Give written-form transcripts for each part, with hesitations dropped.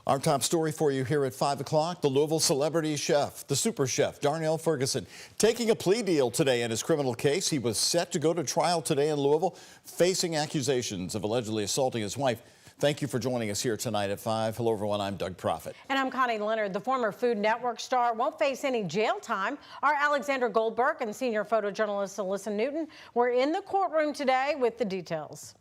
Our top story for you here at 5 o'clock, the Louisville celebrity chef, the super chef, Darnell Ferguson, taking a plea deal today in his criminal case. He was set to go to trial today in Louisville, facing accusations of allegedly assaulting his wife. Thank you for joining us here tonight at 5. Hello, everyone. I'm Doug Proffitt. And I'm Connie Leonard. The former Food Network star won't face any jail time. Our Alexandra Goldberg and senior photojournalist Alyssa Newton were in the courtroom today with the details.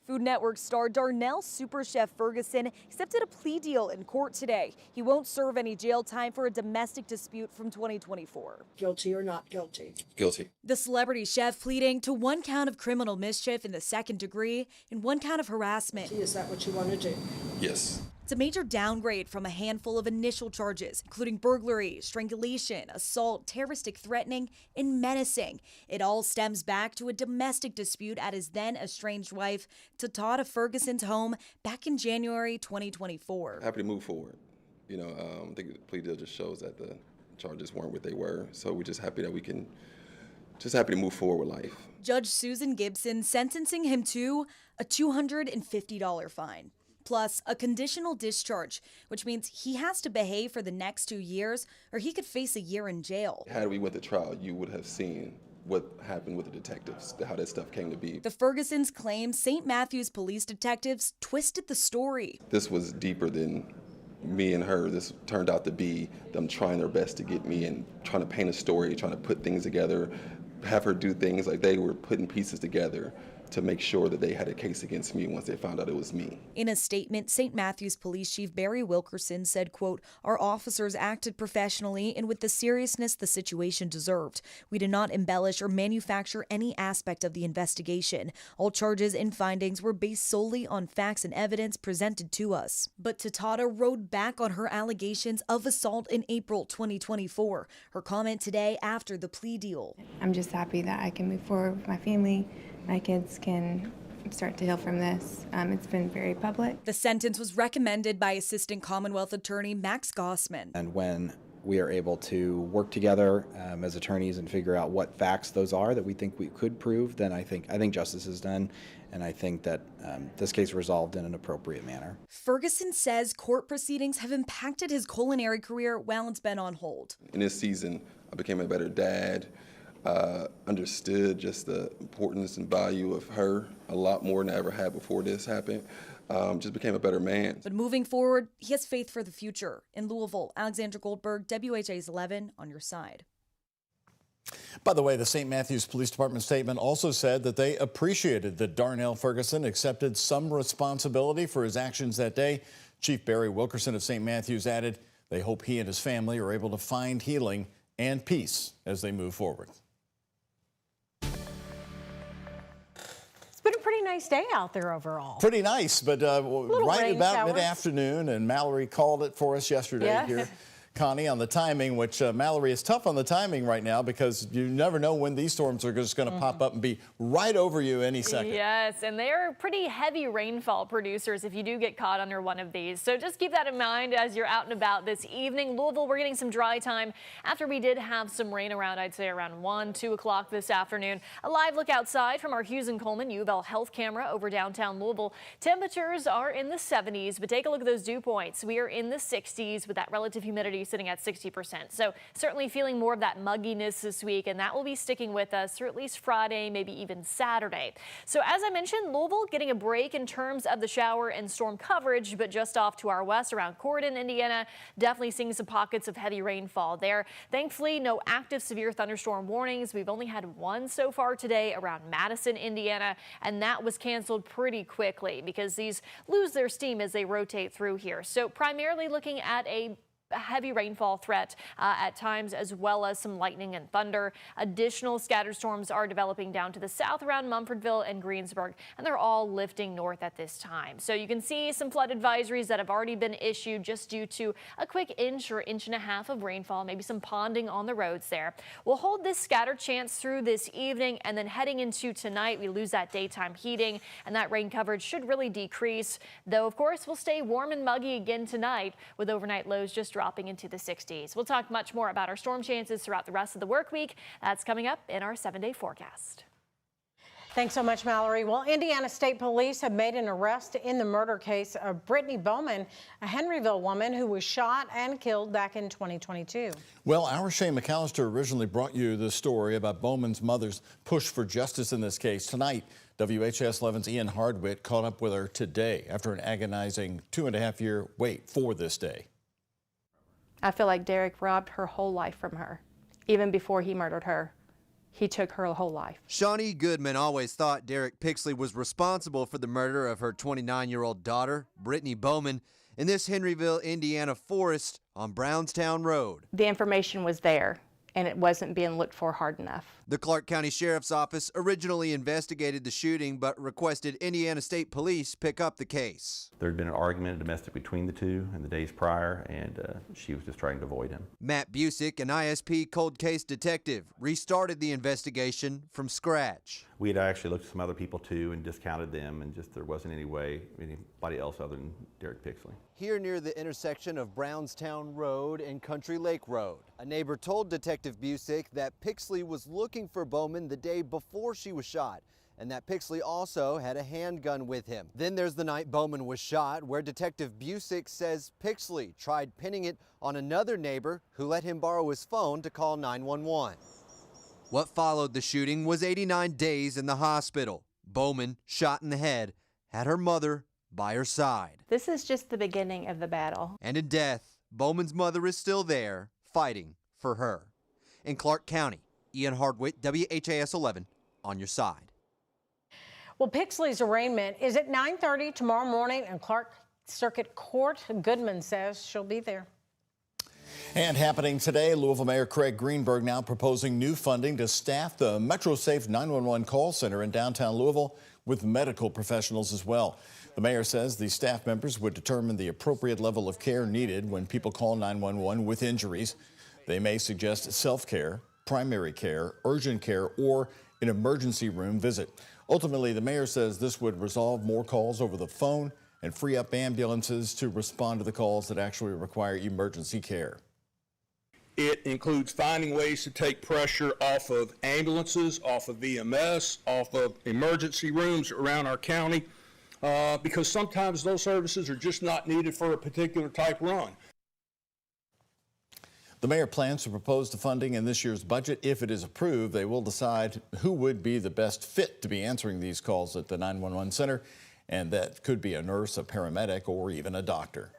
Food Network star Darnell Super Chef Ferguson accepted a plea deal in court today. He won't serve any jail time for a domestic dispute from 2024. Guilty or not guilty? Guilty. The celebrity chef pleading to 1 count of criminal mischief in the 2nd degree and 1 count of harassment. Is that what you want to do? Yes. It's a major downgrade from a handful of initial charges, including burglary, strangulation, assault, terroristic threatening, and menacing. It all stems back to a domestic dispute at his then estranged wife, Tata Ferguson's home back in January 2024. Happy to move forward. I think the plea deal just shows that the charges weren't what they were. So we're just happy that we can, happy to move forward with life. Judge Susan Gibson sentencing him to a $250 fine. Plus a conditional discharge, which means he has to behave for the next 2 years or he could face a year in jail. Had we went to trial, you would have seen what happened with the detectives, how that stuff came to be. The Fergusons claim St. Matthews police detectives twisted the story. This was deeper than me and her. This turned out to be them trying their best to get me and trying to paint a story, trying to put things together, have her do things like they were putting pieces together to make sure that they had a case against me once they found out it was me. In a statement, St. Matthews Police Chief Barry Wilkerson said, quote, "Our officers acted professionally and with the seriousness the situation deserved. We did not embellish or manufacture any aspect of the investigation. All charges and findings were based solely on facts and evidence presented to us." But Tata rode back on her allegations of assault in April 2024. Her comment today after the plea deal. I'm just happy that I can move forward with my family. My kids can start to heal from this. It's been very public. The sentence was recommended by Assistant Commonwealth Attorney Max Gossman. And when we are able to work together as attorneys and figure out what facts those are that we think we could prove, then I think justice is done, and I think that this case resolved in an appropriate manner. Ferguson says court proceedings have impacted his culinary career while it's been on hold. In this season, I became a better dad. Understood just the importance and value of her a lot more than I ever had before this happened. Just became a better man. But moving forward, he has faith for the future. In Louisville, Alexandra Goldberg, WHAS11 on your side. By the way, the St. Matthews Police Department statement also said that they appreciated that Darnell Ferguson accepted some responsibility for his actions that day. Chief Barry Wilkerson of St. Matthews added they hope he and his family are able to find healing and peace as they move forward. It's been a pretty nice day out there overall. Pretty nice, but right about mid-afternoon, and Mallory called it for us yesterday here, Connie, on the timing, which Mallory is tough on the timing right now because you never know when these storms are just going to pop up and be right over you any second. Yes, and they are pretty heavy rainfall producers if you do get caught under one of these. So just keep that in mind as you're out and about this evening. Louisville, we're getting some dry time after we did have some rain around, I'd say around 1, 2 o'clock this afternoon. A live look outside from our Hughes and Coleman U of L health camera over downtown Louisville. Temperatures are in the 70s, but take a look at those dew points. We are in the 60s with that relative humidity sitting at 60%. So certainly feeling more of that mugginess this week, and that will be sticking with us through at least Friday, maybe even Saturday. So as I mentioned, Louisville getting a break in terms of the shower and storm coverage, but just off to our west around Corydon, Indiana, definitely seeing some pockets of heavy rainfall there. Thankfully, no active severe thunderstorm warnings. We've only had one so far today around Madison, Indiana, and that was canceled pretty quickly because these lose their steam as they rotate through here. So primarily looking at a heavy rainfall threat at times, as well as some lightning and thunder. Additional scattered storms are developing down to the south around Mumfordville and Greensburg, and they're all lifting north at this time. So you can see some flood advisories that have already been issued just due to a quick inch or inch and a half of rainfall, maybe some ponding on the roads there. We'll hold this scattered chance through this evening, and then heading into tonight, we lose that daytime heating, and that rain coverage should really decrease, though of course we'll stay warm and muggy again tonight with overnight lows just dropping into the 60s. We'll talk much more about our storm chances throughout the rest of the work week. That's coming up in our 7-day forecast. Thanks so much, Mallory. Well, Indiana State Police have made an arrest in the murder case of Brittany Bowman, a Henryville woman who was shot and killed back in 2022. Well, our Shane McAllister originally brought you the story about Bowman's mother's push for justice in this case. Tonight, WHAS11's Ian Hardwitt caught up with her today after an agonizing 2.5-year wait for this day. I feel like Derek robbed her whole life from her. Even before he murdered her, he took her whole life. Shawnee Goodman always thought Derek Pixley was responsible for the murder of her 29-year-old daughter, Brittany Bowman, in this Henryville, Indiana forest on Brownstown Road. The information was there, and it wasn't being looked for hard enough. The Clark County Sheriff's Office originally investigated the shooting but requested Indiana State Police pick up the case. There had been an argument domestic between the two in the days prior, and she was just trying to avoid him. Matt Busick, an ISP cold case detective, restarted the investigation from scratch. We had actually looked at some other people too and discounted them, and just there wasn't anybody else other than Derek Pixley. Here near the intersection of Brownstown Road and Country Lake Road, a neighbor told Detective Busick that Pixley was looking for Bowman the day before she was shot, and that Pixley also had a handgun with him. Then there's the night Bowman was shot, where Detective Busick says Pixley tried pinning it on another neighbor who let him borrow his phone to call 911. What followed the shooting was 89 days in the hospital. Bowman, shot in the head, had her mother by her side. This is just the beginning of the battle. And in death, Bowman's mother is still there, fighting for her. In Clark County, Ian Hardwitt, WHAS 11, on your side. Well, Pixley's arraignment is at 9:30 tomorrow morning in Clark Circuit Court. Goodman says she'll be there. And happening today, Louisville Mayor Craig Greenberg now proposing new funding to staff the MetroSafe 911 call center in downtown Louisville with medical professionals as well. The mayor says the staff members would determine the appropriate level of care needed when people call 911 with injuries. They may suggest self-care, primary care, urgent care, or an emergency room visit. Ultimately, the mayor says this would resolve more calls over the phone and free up ambulances to respond to the calls that actually require emergency care. It includes finding ways to take pressure off of ambulances, off of EMS, off of emergency rooms around our county, because sometimes those services are just not needed for a particular type run. The mayor plans to propose the funding in this year's budget. If it is approved, they will decide who would be the best fit to be answering these calls at the 911 center, and that could be a nurse, a paramedic, or even a doctor.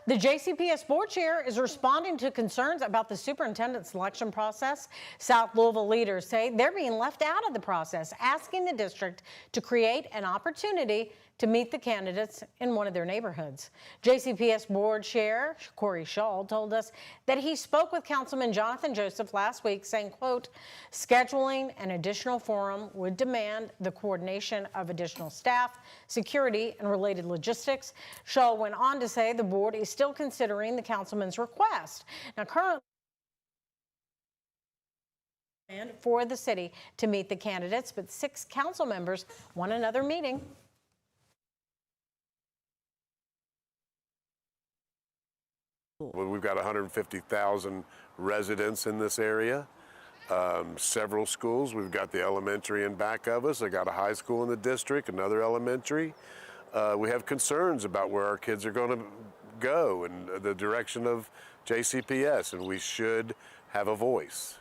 The JCPS board chair is responding to concerns about the superintendent selection process. South Louisville leaders say they're being left out of the process, asking the district to create an opportunity to meet the candidates in one of their neighborhoods. JCPS board chair Corey Shull told us that he spoke with Councilman Jonathan Joseph last week, saying, quote, scheduling an additional forum would demand the coordination of additional staff, security, and related logistics. Shull went on to say the board is still considering the councilman's request. Now, currently, for the city to meet the candidates, but 6 council members want another meeting. Well, we've got 150,000 residents in this area, several schools. We've got the elementary in back of us. I got a high school in the district, another elementary. We have concerns about where our kids are going to go and the direction of JCPS, and we should have a voice.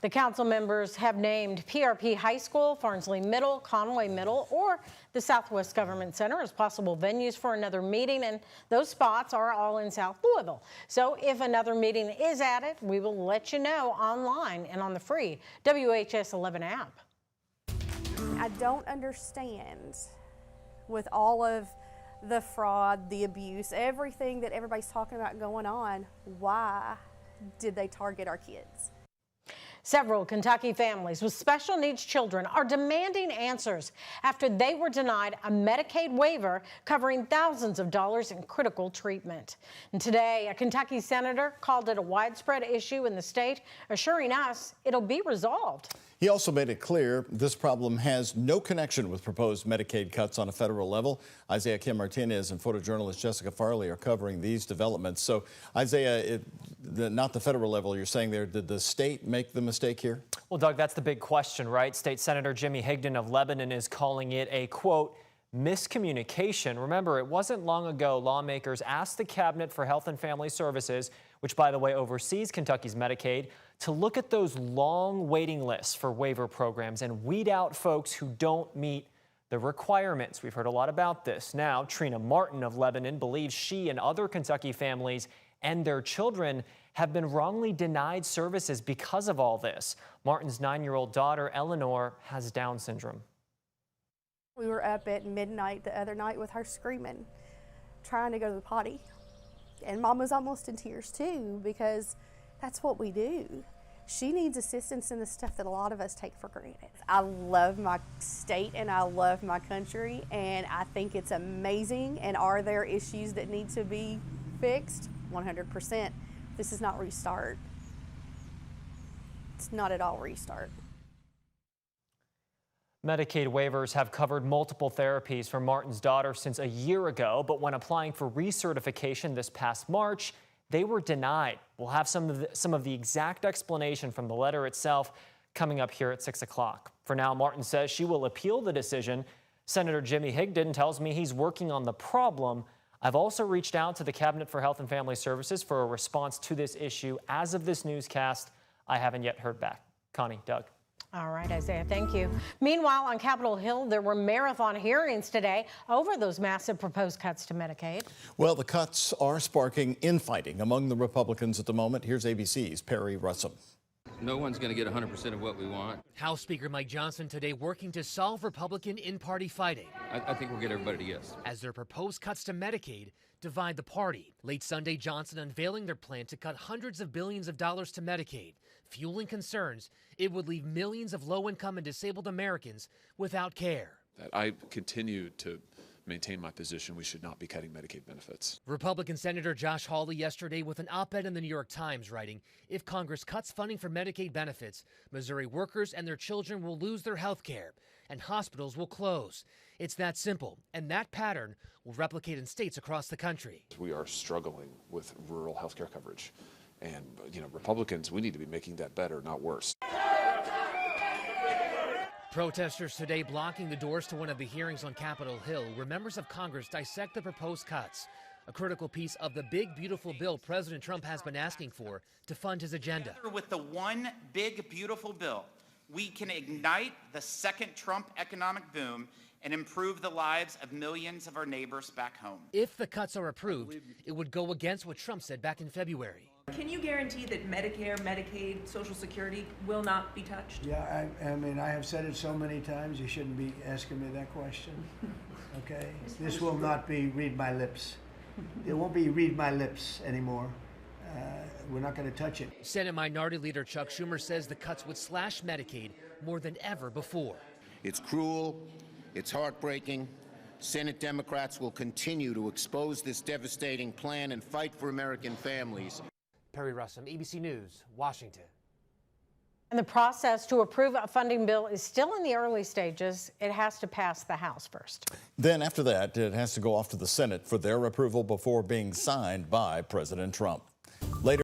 The council members have named PRP High School, Farnsley Middle, Conway Middle, or the Southwest Government Center as possible venues for another meeting, and those spots are all in South Louisville. So if another meeting is added, we will let you know online and on the free WHAS 11 app. I don't understand, with all of the fraud, the abuse, everything that everybody's talking about going on, why did they target our kids? Several Kentucky families with special needs children are demanding answers after they were denied a Medicaid waiver covering thousands of dollars in critical treatment. And today, a Kentucky senator called it a widespread issue in the state, assuring us it'll be resolved. He also made it clear this problem has no connection with proposed Medicaid cuts on a federal level. Isaiah Kim Martinez and photojournalist Jessica Farley are covering these developments. So, Isaiah, not the federal level, you're saying there, did the state make the mistake here? Well, Doug, that's the big question, right? State Senator Jimmy Higdon of Lebanon is calling it a, quote, miscommunication. Remember, it wasn't long ago lawmakers asked the Cabinet for Health and Family Services, which, by the way, oversees Kentucky's Medicaid, to look at those long waiting lists for waiver programs and weed out folks who don't meet the requirements. We've heard a lot about this. Now, Trina Martin of Lebanon believes she and other Kentucky families and their children have been wrongly denied services because of all this. Martin's 9-year-old daughter, Eleanor, has Down syndrome. We were up at midnight the other night with her screaming, trying to go to the potty. And Mom was almost in tears too, because that's what we do. She needs assistance in the stuff that a lot of us take for granted. I love my state and I love my country, and I think it's amazing. And are there issues that need to be fixed? 100%. This is not restart. It's not at all restart. Medicaid waivers have covered multiple therapies for Martin's daughter since a year ago, but when applying for recertification this past March, they were denied. We'll have some of the exact explanation from the letter itself coming up here at 6 o'clock. For now, Martin says she will appeal the decision. Senator Jimmy Higdon tells me he's working on the problem. I've also reached out to the Cabinet for Health and Family Services for a response to this issue. As of this newscast, I haven't yet heard back. Connie, Doug. All right, Isaiah, thank you. Meanwhile, on Capitol Hill, there were marathon hearings today over those massive proposed cuts to Medicaid. Well, the cuts are sparking infighting among the Republicans at the moment. Here's ABC's Perry Russell. No one's going to get 100% of what we want. House Speaker Mike Johnson today working to solve Republican in-party fighting. I think we'll get everybody to yes. As their proposed cuts to Medicaid divide the party. Late Sunday, Johnson unveiling their plan to cut hundreds of billions of dollars to Medicaid, fueling concerns it would leave millions of low-income and disabled Americans without care. I continue to maintain my position we should not be cutting Medicaid benefits. Republican Senator Josh Hawley yesterday with an op-ed in the New York Times writing, if Congress cuts funding for Medicaid benefits, Missouri workers and their children will lose their health care and hospitals will close. It's that simple, and that pattern will replicate in states across the country. We are struggling with rural health care coverage. And, Republicans, we need to be making that better, not worse. Protesters today blocking the doors to one of the hearings on Capitol Hill where members of Congress dissect the proposed cuts, a critical piece of the big, beautiful bill President Trump has been asking for to fund his agenda. With the one big, beautiful bill, we can ignite the second Trump economic boom and improve the lives of millions of our neighbors back home. If the cuts are approved, it would go against what Trump said back in February. Can you guarantee that Medicare, Medicaid, Social Security will not be touched? Yeah, I mean, I have said it so many times, you shouldn't be asking me that question, okay? This will not be read my lips. It won't be read my lips anymore. We're not going to touch it. Senate Minority Leader Chuck Schumer says the cuts would slash Medicaid more than ever before. It's cruel, it's heartbreaking. Senate Democrats will continue to expose this devastating plan and fight for American families. Perry Russell, ABC News, Washington. And the process to approve a funding bill is still in the early stages. It has to pass the House first. Then after that, it has to go off to the Senate for their approval before being signed by President Trump.